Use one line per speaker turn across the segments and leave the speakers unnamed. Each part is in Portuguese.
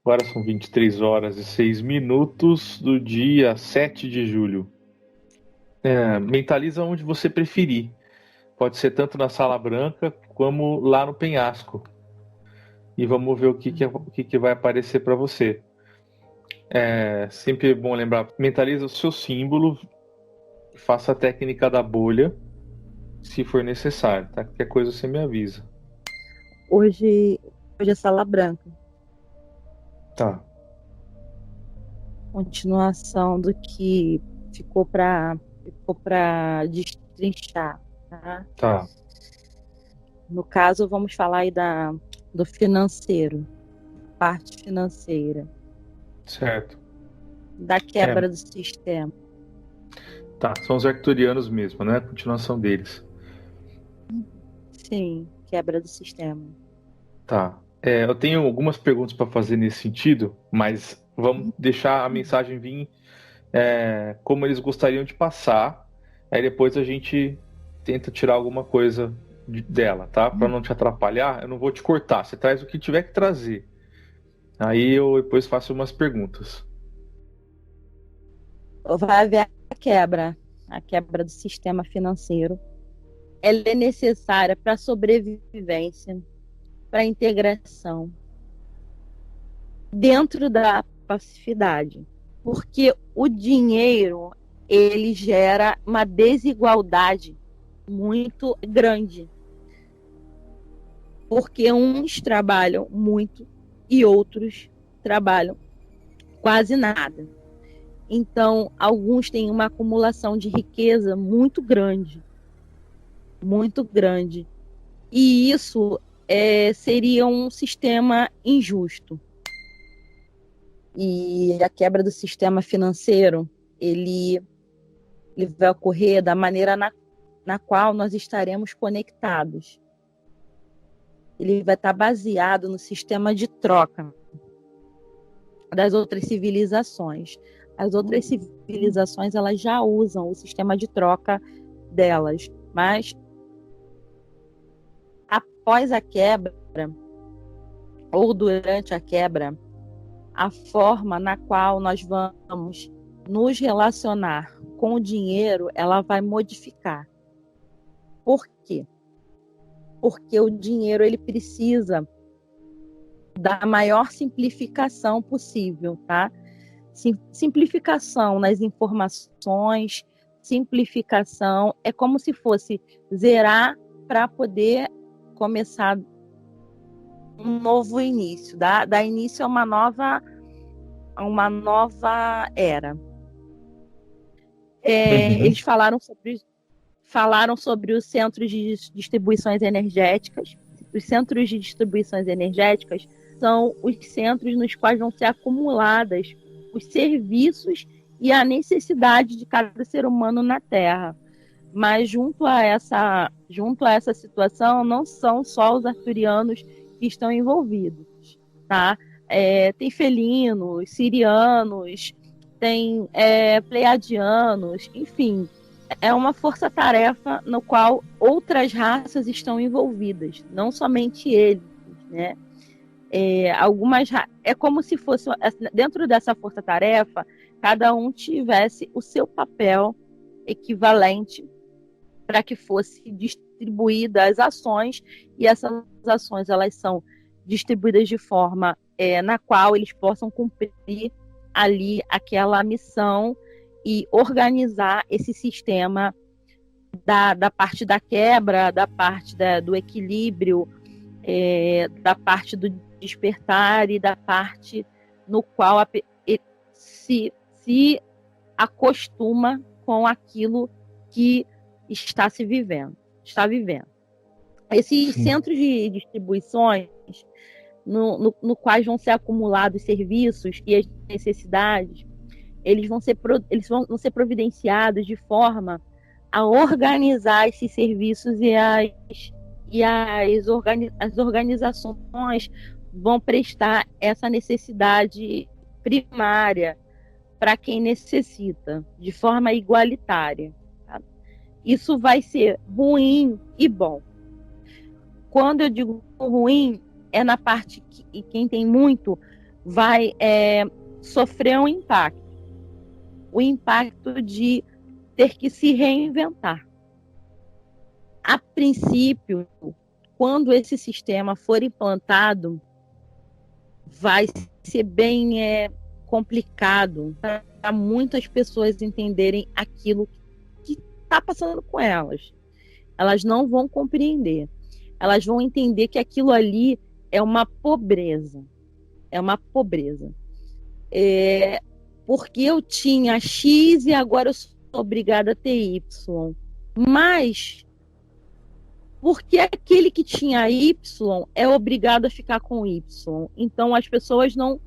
Agora são 23h06 do dia 7 de julho. Mentaliza onde você preferir. Pode ser tanto na Sala Branca como lá no penhasco. E vamos ver o que vai aparecer para você. É sempre bom lembrar, mentaliza o seu símbolo, faça a técnica da bolha, se for necessário, tá? Qualquer coisa você me avisa.
Hoje é Sala Branca.
Tá,
Continuação do que ficou para destrinchar, tá?
tá,
No caso, vamos falar aí do financeiro, parte financeira,
certo.
da
É,
quebra do sistema.
tá, são os arcturianos mesmo, né? A continuação deles.
Sim, quebra do sistema.
Tá. Eu tenho algumas perguntas para fazer nesse sentido, mas vamos deixar a mensagem vir como eles gostariam de passar. Aí depois a gente tenta tirar alguma coisa dela, tá? Para não te atrapalhar, eu não vou te cortar. Você traz o que tiver que trazer. Aí eu depois faço umas perguntas.
Vai haver a quebra do sistema financeiro. Ela é necessária para a sobrevivência, para a integração, dentro da passividade, porque o dinheiro ele gera uma desigualdade muito grande, porque uns trabalham muito e outros trabalham quase nada. Então, alguns têm uma acumulação de riqueza muito grande, e isso seria um sistema injusto. E a quebra do sistema financeiro, ele vai ocorrer da maneira na qual nós estaremos conectados. Ele vai estar baseado no sistema de troca das outras civilizações. As outras civilizações, elas já usam o sistema de troca delas, mas após a quebra, ou durante a quebra, a forma na qual nós vamos nos relacionar com o dinheiro, ela vai modificar. Por quê? Porque o dinheiro ele precisa da maior simplificação possível, tá? Simplificação nas informações, simplificação, é como se fosse zerar para poder começar um novo início, dar início a uma nova era.
Uhum.
Eles falaram sobre os centros de distribuições energéticas. Os centros de distribuições energéticas são os centros nos quais vão ser acumuladas os serviços e a necessidade de cada ser humano na Terra. Mas junto a essa situação, não são só os arturianos que estão envolvidos, tá? Tem felinos, sirianos, tem pleiadianos, enfim, é uma força-tarefa no qual outras raças estão envolvidas, não somente eles, né? É como se fosse dentro dessa força-tarefa, cada um tivesse o seu papel equivalente para que fosse distribuídas as ações, e essas ações elas são distribuídas de forma na qual eles possam cumprir ali aquela missão e organizar esse sistema da parte da quebra, da parte do equilíbrio, da parte do despertar e da parte no qual se acostuma com aquilo que está vivendo. Esses
Sim.
centros de distribuições, no quais vão ser acumulados serviços e as necessidades, eles vão ser providenciados de forma a organizar esses serviços as organizações vão prestar essa necessidade primária para quem necessita, de forma igualitária. Tá? Isso vai ser ruim e bom. Quando eu digo ruim, é na parte que quem tem muito vai sofrer um impacto. O impacto de ter que se reinventar. A princípio, quando esse sistema for implantado, vai ser bem complicado para muitas pessoas entenderem aquilo que está passando com elas. Elas não vão compreender. Elas vão entender que aquilo ali é uma pobreza. É uma pobreza. Porque eu tinha X e agora eu sou obrigada a ter Y. Mas porque aquele que tinha Y é obrigado a ficar com Y. Então as pessoas não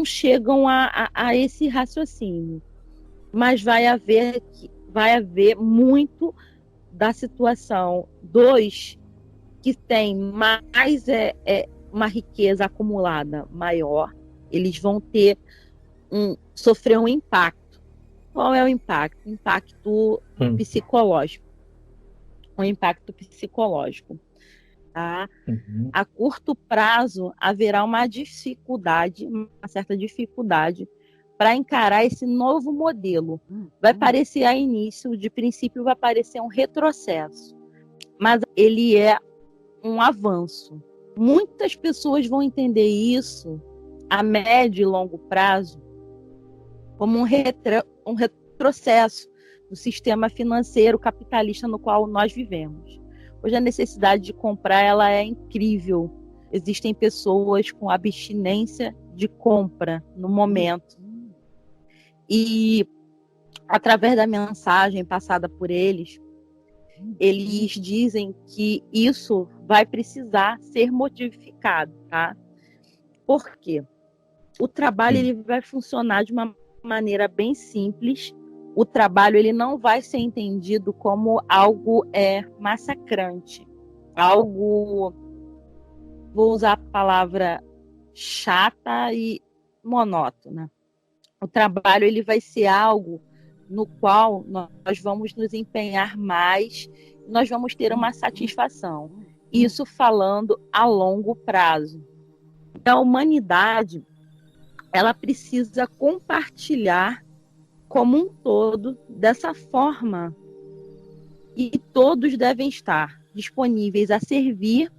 chegam a esse raciocínio. Mas vai haver muito da situação dos que têm mais uma riqueza acumulada maior, eles vão sofrer um impacto. Qual é o impacto? Impacto psicológico. Um impacto psicológico. Tá?
Uhum.
A curto prazo haverá uma certa dificuldade para encarar esse novo modelo. Vai parecer de princípio vai parecer um retrocesso, mas ele é um avanço. Muitas pessoas vão entender isso a médio e longo prazo como um retrocesso do sistema financeiro capitalista no qual nós vivemos. Hoje a necessidade de comprar ela é incrível. Existem pessoas com abstinência de compra no momento. E através da mensagem passada por eles dizem que isso vai precisar ser modificado, tá? Por quê? O trabalho ele vai funcionar de uma maneira bem simples. O trabalho ele não vai ser entendido como algo massacrante, algo, vou usar a palavra chata e monótona. O trabalho ele vai ser algo no qual nós vamos nos empenhar mais, nós vamos ter uma satisfação. Isso falando a longo prazo. A humanidade ela precisa compartilhar como um todo dessa forma e todos devem estar disponíveis a servir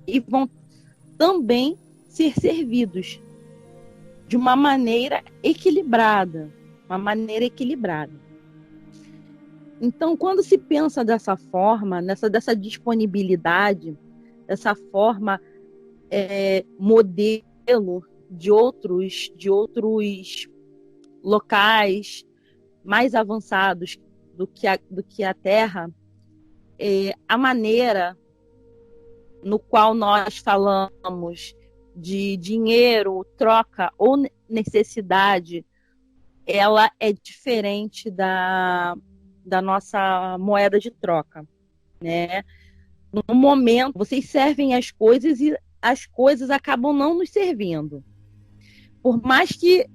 e vão também ser servidos de uma maneira equilibrada, Então, quando se pensa dessa forma, dessa disponibilidade, dessa forma modelo de outros locais mais avançados do que a Terra, a maneira no qual nós falamos de dinheiro, troca ou necessidade, ela é diferente da nossa moeda de troca, né? No momento, vocês servem as coisas e as coisas acabam não nos servindo. Por mais que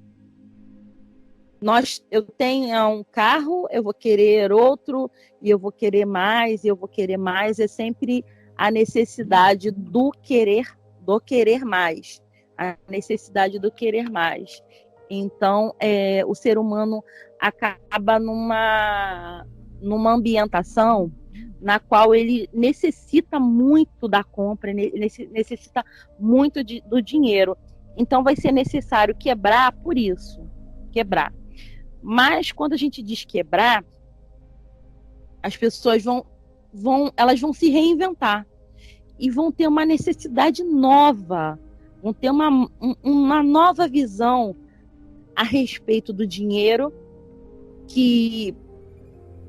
eu tenha um carro, eu vou querer outro, e eu vou querer mais, é sempre a necessidade do querer mais. A necessidade do querer mais. Então, o ser humano acaba numa ambientação na qual ele necessita muito da compra, necessita muito do dinheiro. Então, vai ser necessário quebrar por isso. Quebrar. Mas, quando a gente diz quebrar, as pessoas elas vão se reinventar. E vão ter uma necessidade nova. Vão ter uma nova visão a respeito do dinheiro, que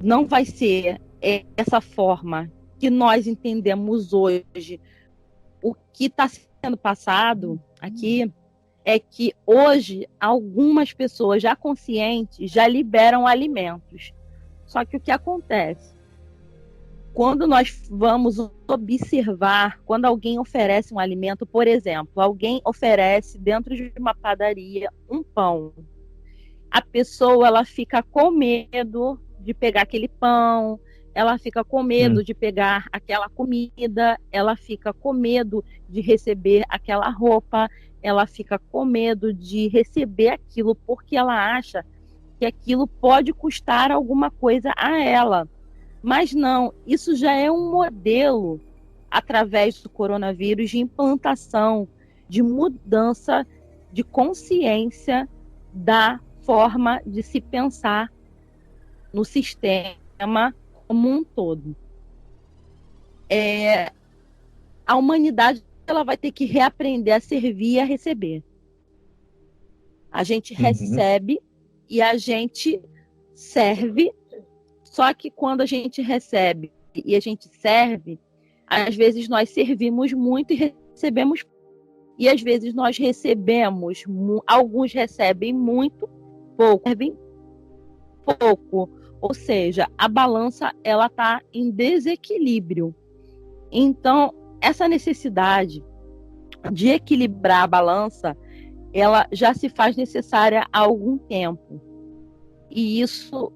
não vai ser essa forma que nós entendemos hoje. O que está sendo passado aqui é que hoje algumas pessoas já conscientes já liberam alimentos. Só que o que acontece? Quando nós vamos observar, quando alguém oferece um alimento, por exemplo, alguém oferece dentro de uma padaria um pão. A pessoa ela fica com medo de pegar aquele pão, ela fica com medo de pegar aquela comida, ela fica com medo de receber aquela roupa, ela fica com medo de receber aquilo porque ela acha que aquilo pode custar alguma coisa a ela. Mas não, isso já é um modelo através do coronavírus de implantação, de mudança de consciência da forma de se pensar no sistema como um todo. A humanidade ela vai ter que reaprender a servir e a receber. A gente recebe e a gente serve, só que quando a gente recebe e a gente serve, às vezes nós servimos muito e recebemos, e às vezes nós recebemos, alguns recebem muito, pouco, servem pouco. Ou seja, a balança ela está em desequilíbrio. Então, essa necessidade de equilibrar a balança, ela já se faz necessária há algum tempo. E isso,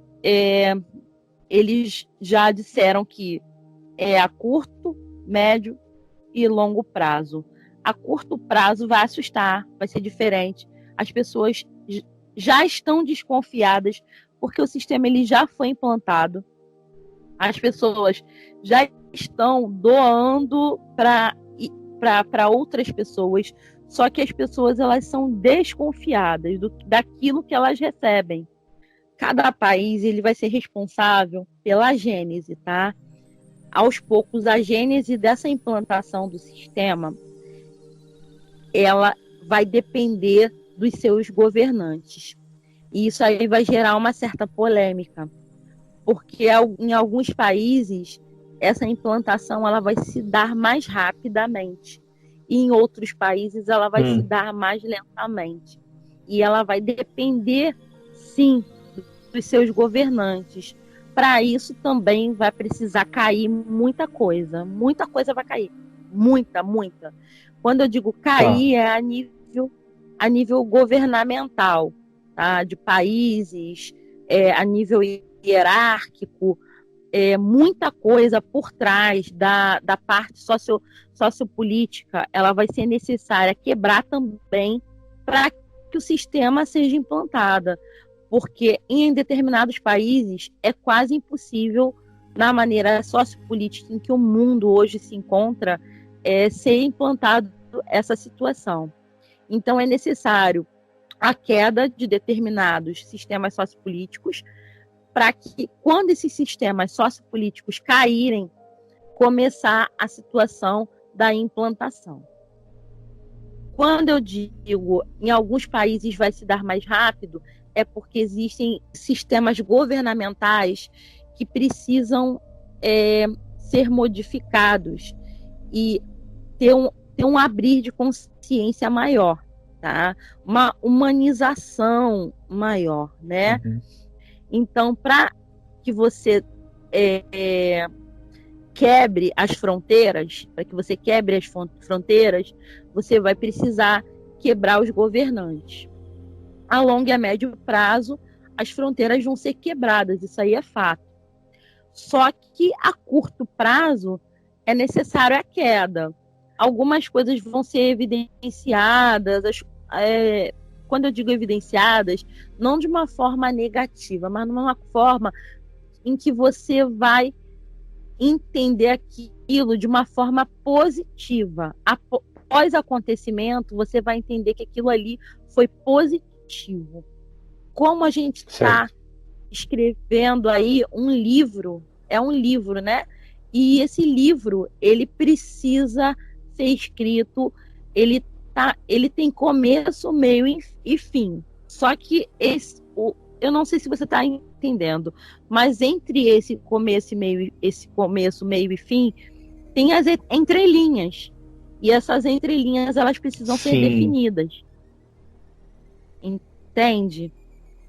eles já disseram que é a curto, médio e longo prazo. A curto prazo vai assustar, vai ser diferente. As pessoas já estão desconfiadas porque o sistema ele já foi implantado. As pessoas já estão doando para outras pessoas, só que as pessoas elas são desconfiadas daquilo que elas recebem. Cada país ele vai ser responsável pela gênese, tá? Aos poucos, a gênese dessa implantação do sistema, ela vai depender dos seus governantes. E isso aí vai gerar uma certa polêmica, porque em alguns países essa implantação ela vai se dar mais rapidamente e em outros países ela vai se dar mais lentamente. E ela vai depender, sim, dos seus governantes. Para isso também vai precisar cair muita coisa vai cair, muita. Quando eu digo cair, é a nível governamental, tá? De países, a nível hierárquico, muita coisa por trás da parte sociopolítica, ela vai ser necessária quebrar também para que o sistema seja implantado. Porque em determinados países é quase impossível, na maneira sociopolítica em que o mundo hoje se encontra, ser implantado essa situação. Então é necessário a queda de determinados sistemas sociopolíticos para que, quando esses sistemas sociopolíticos caírem, começar a situação da implantação. Quando eu digo em alguns países vai se dar mais rápido, é porque existem sistemas governamentais que precisam ser modificados e ter um abrir de consciência maior, tá? Uma humanização maior, né? Então, para que você quebre as fronteiras, você vai precisar quebrar os governantes. A longo e a médio prazo, as fronteiras vão ser quebradas, isso aí é fato. Só que a curto prazo é necessário a queda. Algumas coisas vão ser evidenciadas, quando eu digo evidenciadas, não de uma forma negativa, mas de uma forma em que você vai entender aquilo de uma forma positiva. Após acontecimento, você vai entender que aquilo ali foi positivo. Como a gente está escrevendo aí um livro, né? E esse livro, ele precisa ser escrito, ele tem começo, meio e fim. Só que eu não sei se você está entendendo, mas entre esse começo, meio e fim, tem as entrelinhas. E essas entrelinhas, elas precisam ser definidas. Entende?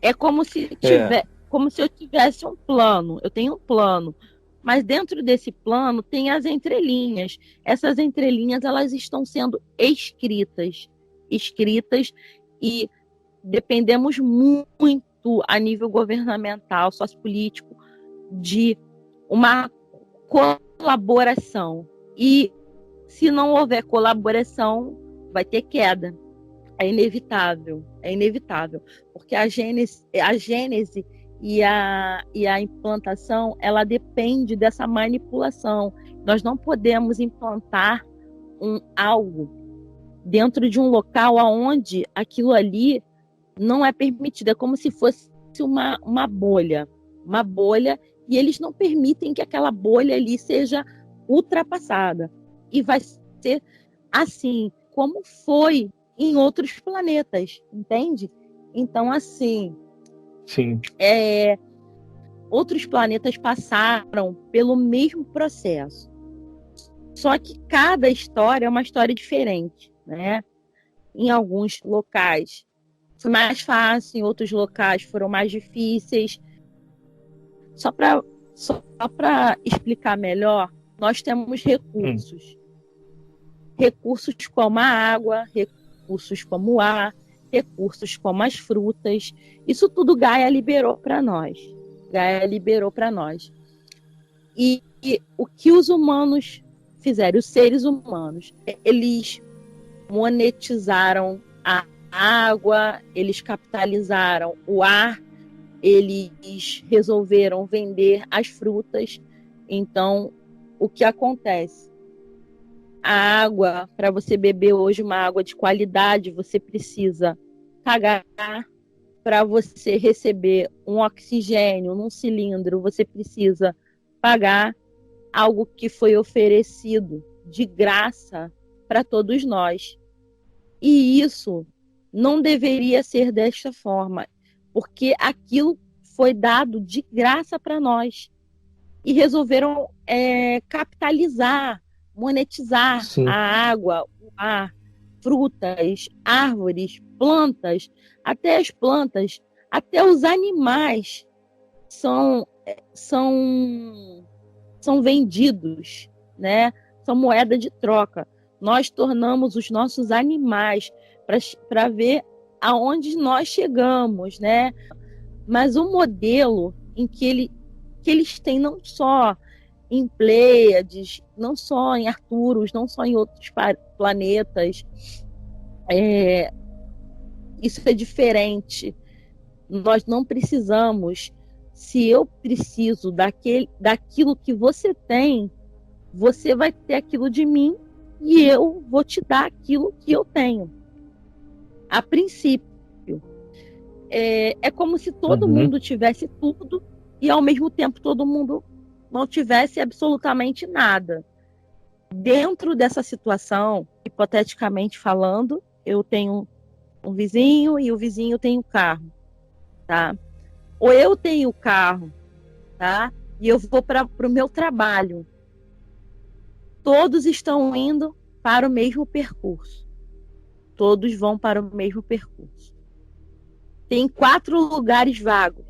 É como se eu tivesse um plano. Eu tenho um plano, mas dentro desse plano tem as entrelinhas. Essas entrelinhas elas estão sendo escritas e dependemos muito a nível governamental, sociopolítico, de uma colaboração. E se não houver colaboração, vai ter queda. É inevitável, porque a gênese e a implantação, ela depende dessa manipulação. Nós não podemos implantar algo dentro de um local onde aquilo ali não é permitido. É como se fosse uma bolha, e eles não permitem que aquela bolha ali seja ultrapassada. E vai ser assim como foi em outros planetas, entende? Então, assim,
Sim.
Outros planetas passaram pelo mesmo processo. Só que cada história é uma história diferente, né? Em alguns locais foi mais fácil, em outros locais foram mais difíceis. Só para explicar melhor, nós temos recursos. Recursos como a água, recursos como o ar, recursos como as frutas. Isso tudo Gaia liberou para nós. E o que os humanos fizeram, os seres humanos, eles monetizaram a água, eles capitalizaram o ar, eles resolveram vender as frutas. Então, o que acontece? A água, para você beber hoje uma água de qualidade, você precisa pagar. Para você receber um oxigênio num cilindro, você precisa pagar algo que foi oferecido de graça para todos nós. E isso não deveria ser desta forma, porque aquilo foi dado de graça para nós. E resolveram capitalizar, monetizar
Sim.
a água, o ar, frutas, árvores, plantas, até as plantas, até os animais são vendidos, né? São moeda de troca. Nós tornamos os nossos animais para ver aonde nós chegamos, né? Mas o modelo em que eles têm não só em Pleiades, não só em Arcturus, não só em outros planetas, isso é diferente. Nós não precisamos. Se eu preciso daquilo que você tem, você vai ter aquilo de mim e eu vou te dar aquilo que eu tenho. A princípio, é como se todo mundo tivesse tudo e ao mesmo tempo todo mundo não tivesse absolutamente nada. Dentro dessa situação, hipoteticamente falando, eu tenho um vizinho e o vizinho tem um carro, tá? Ou eu tenho o carro, tá? E eu vou para o meu trabalho. Todos estão indo para o mesmo percurso. Todos vão para o mesmo percurso. Tem 4 lugares vagos.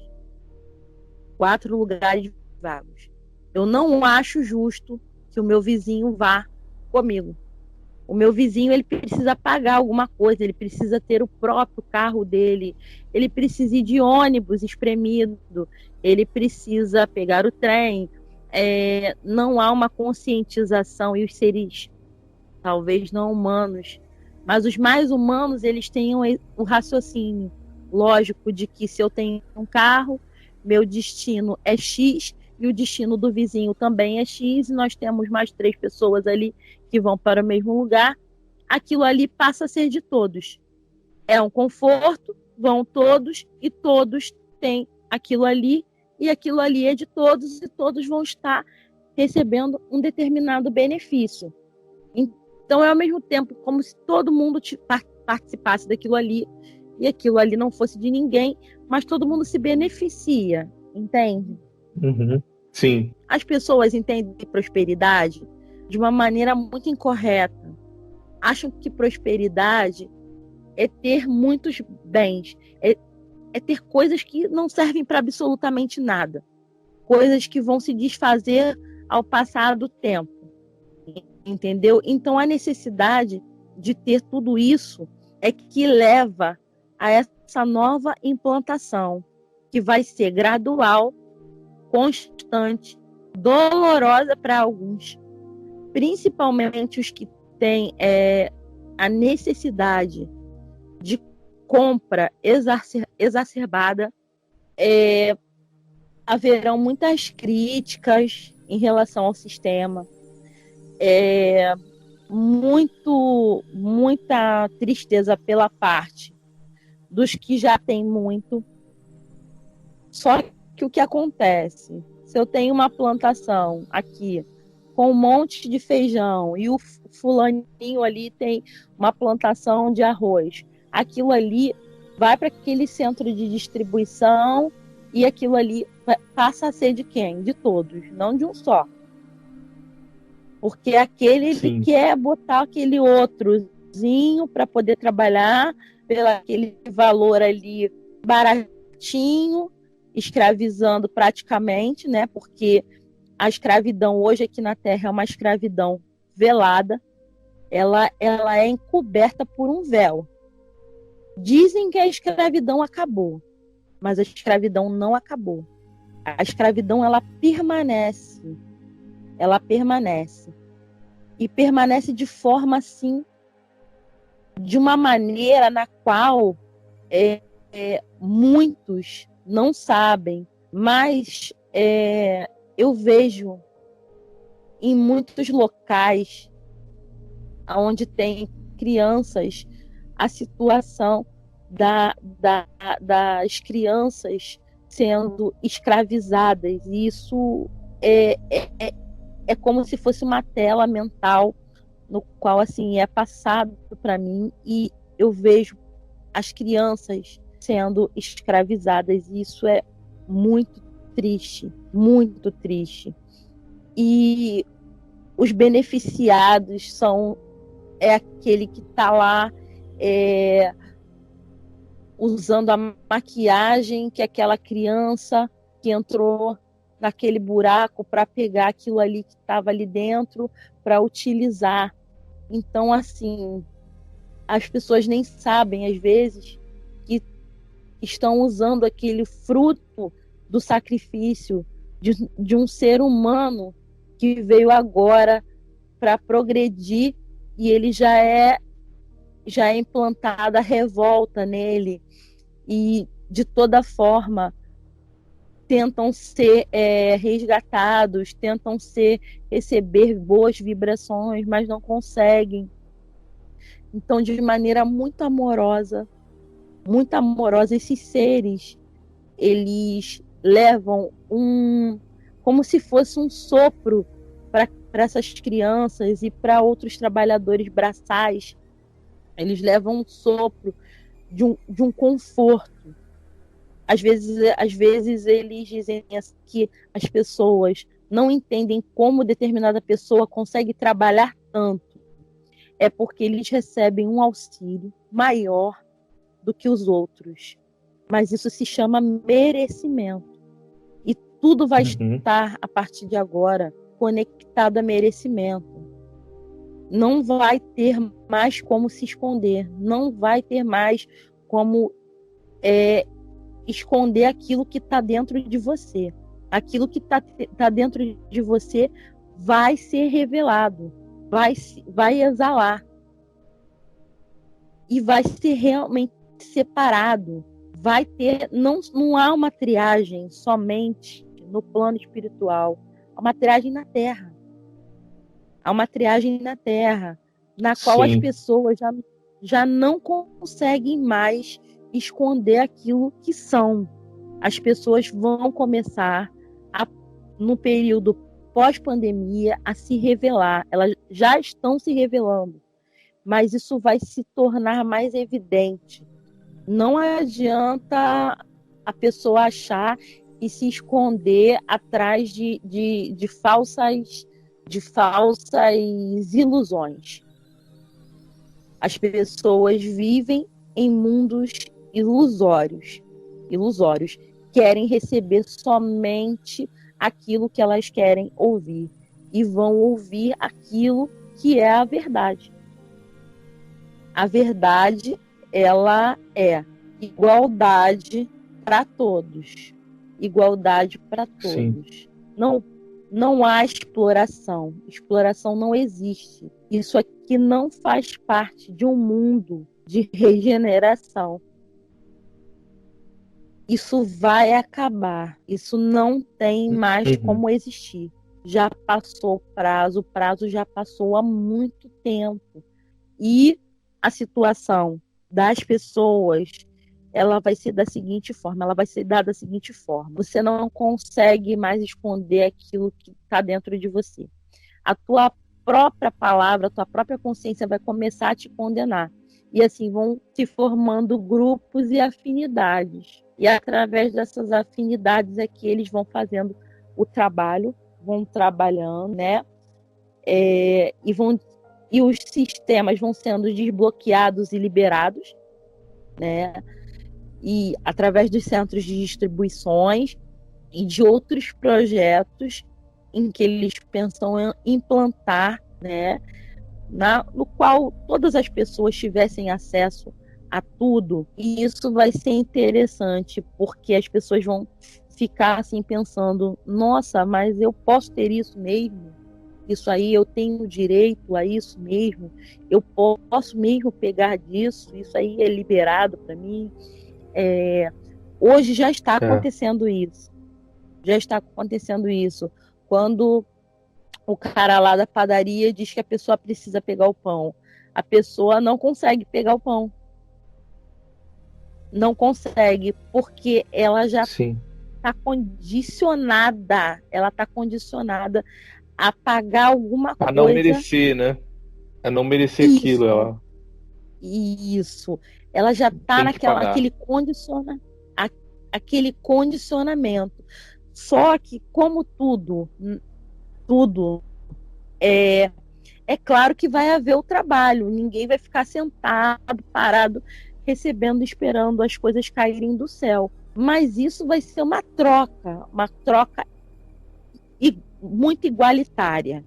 4 lugares vagos. Eu não acho justo que o meu vizinho vá comigo. O meu vizinho, ele precisa pagar alguma coisa, ele precisa ter o próprio carro dele, ele precisa ir de ônibus espremido, ele precisa pegar o trem. Não há uma conscientização, e os seres, talvez não humanos, mas os mais humanos, eles têm o raciocínio lógico de que se eu tenho um carro, meu destino é X, e o destino do vizinho também é X, e nós temos mais 3 pessoas ali que vão para o mesmo lugar, aquilo ali passa a ser de todos. É um conforto, vão todos, e todos têm aquilo ali, e aquilo ali é de todos, e todos vão estar recebendo um determinado benefício. Então, é ao mesmo tempo como se todo mundo participasse daquilo ali, e aquilo ali não fosse de ninguém, mas todo mundo se beneficia, entende?
Sim.
As pessoas entendem prosperidade de uma maneira muito incorreta. Acham que prosperidade é ter muitos bens, é ter coisas que não servem para absolutamente nada, coisas que vão se desfazer ao passar do tempo, entendeu? Então, a necessidade de ter tudo isso é que leva a essa nova implantação, que vai ser gradual, constante, dolorosa para alguns, principalmente os que têm a necessidade de compra exacerbada, haverão muitas críticas em relação ao sistema, muita tristeza pela parte dos que já têm muito. Só que o que acontece? Se eu tenho uma plantação aqui com um monte de feijão e o fulaninho ali tem uma plantação de arroz, aquilo ali vai para aquele centro de distribuição e aquilo ali passa a ser de quem? De todos, não de um só. Porque aquele ele quer botar aquele outrozinho para poder trabalhar pelo aquele valor ali baratinho, escravizando praticamente, né? Porque a escravidão hoje aqui na Terra é uma escravidão velada. Ela é encoberta por um véu. Dizem que a escravidão acabou, mas a escravidão não acabou. A escravidão, ela permanece. Ela permanece. E permanece de forma, assim, de uma maneira na qual muitos não sabem, mas eu vejo em muitos locais onde tem crianças a situação das crianças sendo escravizadas, e isso é como se fosse uma tela mental no qual assim é passado para mim, e eu vejo as crianças sendo escravizadas, e isso é muito triste, muito triste. E os beneficiados são aquele que está lá usando a maquiagem que aquela criança que entrou naquele buraco para pegar aquilo ali que estava ali dentro para utilizar. Então, assim, as pessoas nem sabem, às vezes, que estão usando aquele fruto do sacrifício de um ser humano que veio agora para progredir, e ele já é implantada a revolta nele, e de toda forma tentam ser resgatados, tentam receber boas vibrações, mas não conseguem. Então, de maneira muito amorosa, esses seres, eles levam como se fosse um sopro para essas crianças e para outros trabalhadores braçais. Eles levam um sopro de um conforto. Às vezes eles dizem que as pessoas não entendem como determinada pessoa consegue trabalhar tanto. É porque eles recebem um auxílio maior do que os outros. Mas isso se chama merecimento. E tudo vai estar, a partir de agora, conectado a merecimento. Não vai ter mais como se esconder. Não vai ter mais como esconder aquilo que está dentro de você. Aquilo que está dentro de você vai ser revelado, vai exalar, e vai ser realmente separado. Vai ter, não há uma triagem somente no plano espiritual, há uma triagem na Terra. Há uma triagem na Terra, na qual as pessoas já não conseguem mais esconder aquilo que são. As pessoas vão começar, no período pós-pandemia, a se revelar. Elas já estão se revelando, mas isso vai se tornar mais evidente. Não adianta a pessoa achar e se esconder atrás de falsas ilusões. As pessoas vivem em mundos ilusórios, querem receber somente aquilo que elas querem ouvir, e vão ouvir aquilo que é a verdade. A verdade, ela é igualdade para todos. Igualdade para todos. Não há exploração. Exploração não existe. Isso aqui não faz parte de um mundo de regeneração. Isso vai acabar. Isso não tem mais como existir. Já passou o prazo já passou há muito tempo. E a situação das pessoas, ela vai ser da seguinte forma, ela vai ser dada da seguinte forma. Você não consegue mais esconder aquilo que está dentro de você. A tua própria palavra, a tua própria consciência vai começar a te condenar. E assim vão se formando grupos e afinidades. E através dessas afinidades é que eles vão fazendo o trabalho, vão trabalhando, né? E os sistemas vão sendo desbloqueados e liberados, né? E através dos centros de distribuições e de outros projetos em que eles pensam em implantar, né? No qual todas as pessoas tivessem acesso a tudo. E isso vai ser interessante, porque as pessoas vão ficar assim pensando, nossa, mas eu posso ter isso mesmo? Isso aí, eu tenho direito a isso mesmo? Eu posso mesmo pegar disso? Isso aí é liberado para mim? Hoje já está acontecendo isso. Já está acontecendo isso. Quando o cara lá da padaria diz que a pessoa precisa pegar o pão, a pessoa não consegue pegar o pão. Não consegue, porque ela já está condicionada. Ela está condicionada a pagar alguma coisa.
A não merecer, né? A não merecer aquilo. Ela...
Isso. Ela já está aquele condicionamento. Só que, como tudo é claro que vai haver o trabalho. Ninguém vai ficar sentado, parado, recebendo, esperando as coisas caírem do céu. Mas isso vai ser uma troca muito igualitária.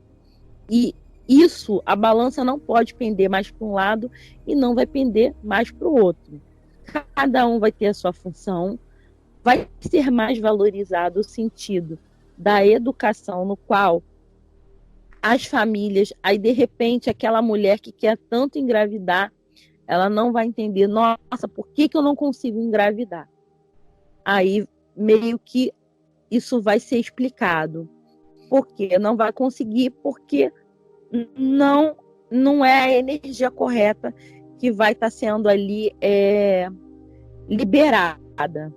E isso, a balança não pode pender mais para um lado e não vai pender mais para o outro. Cada um vai ter a sua função, vai ser mais valorizado o sentido da educação, no qual as famílias, aí de repente aquela mulher que quer tanto engravidar, ela não vai entender, nossa, por que eu não consigo engravidar? Aí meio que isso vai ser explicado. Por quê? Não vai conseguir porque não é a energia correta que vai estar sendo ali liberada.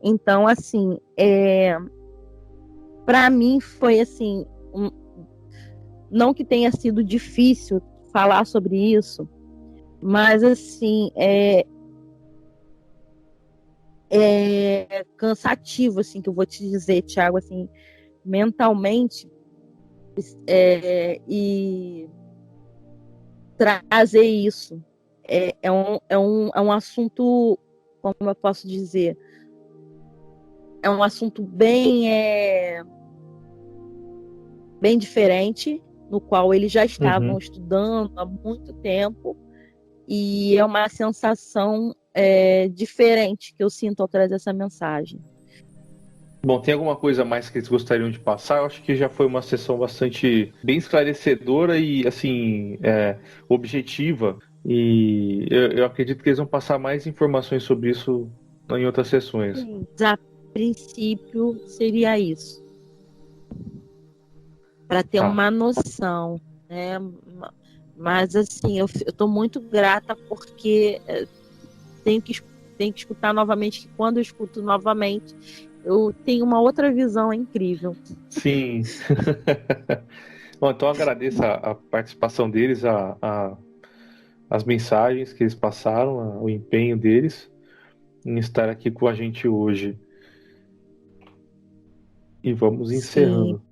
Então, assim, para mim foi assim, não que tenha sido difícil falar sobre isso, mas assim, é cansativo, assim, que eu vou te dizer, Thiago, assim, mentalmente, e trazer isso. É um assunto, como eu posso dizer, é um assunto bem diferente, no qual eles já estavam estudando há muito tempo, e é uma sensação diferente que eu sinto ao trazer essa mensagem.
Bom, tem alguma coisa mais que eles gostariam de passar? Eu acho que já foi uma sessão bastante bem esclarecedora e, assim, objetiva. E eu acredito que eles vão passar mais informações sobre isso em outras sessões.
Sim, a princípio seria isso. Para ter uma noção, né? Mas, assim, eu estou muito grata porque tenho que escutar novamente, que quando eu escuto novamente, eu tenho uma outra visão incrível.
Sim. Bom, então agradeço a participação deles, as mensagens que eles passaram, o empenho deles em estar aqui com a gente hoje. E vamos encerrando.